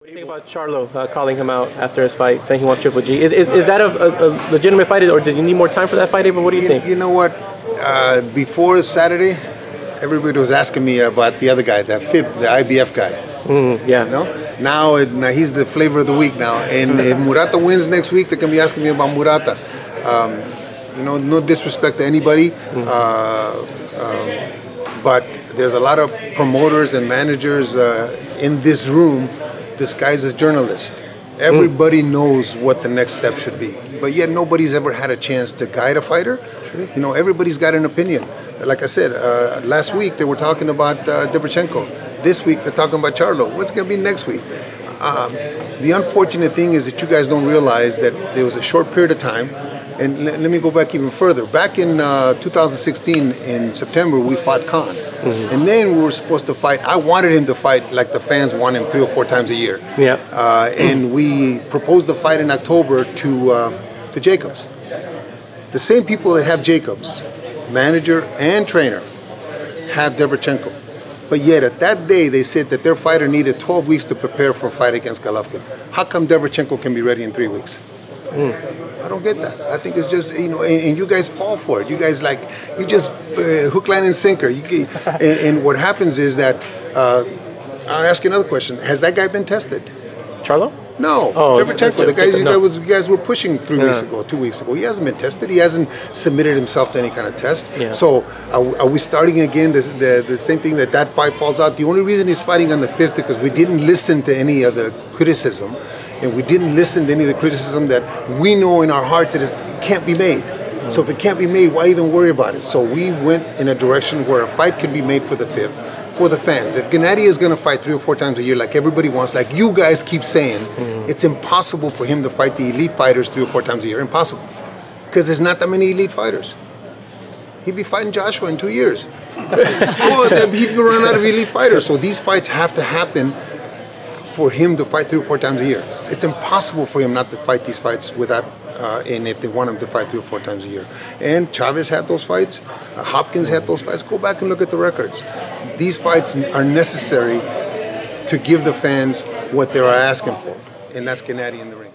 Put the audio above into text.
What do you think about Charlo calling him out after his fight, saying he wants Triple G? Is that a legitimate fight, or did you need more time for that fight, Abel? What do you think? You know what? Before Saturday, everybody was asking me about the other guy, that FIB, the IBF guy. Yeah. You know? Now he's the flavor of the week now. And if Murata wins next week, they're going to be asking me about Murata. You know, no disrespect to anybody. But there's a lot of promoters and managers in this room disguised as journalists. Everybody knows what the next step should be, but yet nobody's ever had a chance to guide a fighter. You know, everybody's got an opinion. Like I said, last week they were talking about Derevyanchenko. This week they're talking about Charlo. What's going to be next week? The unfortunate thing is that you guys don't realize that there was a short period of time. And let me go back even further. Back in 2016, in September, we fought Khan. And then we were supposed to fight. I wanted him to fight like the fans want him 3 or 4 times a year. Yeah. And we proposed the fight in October to Jacobs. The same people that have Jacobs, manager and trainer, have Derevyanchenko. But yet at that day, they said that their fighter needed 12 weeks to prepare for a fight against Golovkin. How come Derevyanchenko can be ready in 3 weeks? I don't get that. I think it's just, you know, and you guys fall for it. You guys you just hook, line, and sinker. And what happens is that, I'll ask you another question. Has that guy been tested? Charlo? No. Derevyanchenko, the guy you guys were pushing 3 weeks ago, 2 weeks ago. He hasn't been tested. He hasn't submitted himself to any kind of test. Yeah. So are we starting again the same thing that fight falls out? The only reason he's fighting on the 5th is because we didn't listen to any of the criticism. And we didn't listen to any of the criticism that we know in our hearts that it can't be made. So if it can't be made, why even worry about it? So we went in a direction where a fight can be made for the 5th, for the fans. If Gennady is going to fight 3 or 4 times a year like everybody wants, like you guys keep saying, it's impossible for him to fight the elite fighters 3 or 4 times a year. Impossible. Because there's not that many elite fighters. He'd be fighting Joshua in 2 years. Well, he'd run out of elite fighters. So these fights have to happen for him to fight 3 or 4 times a year. It's impossible for him not to fight these fights without, and if they want him to fight 3 or 4 times a year. And Chavez had those fights, Hopkins had those fights. Go back and look at the records. These fights are necessary to give the fans what they are asking for, and that's Gennady in the ring.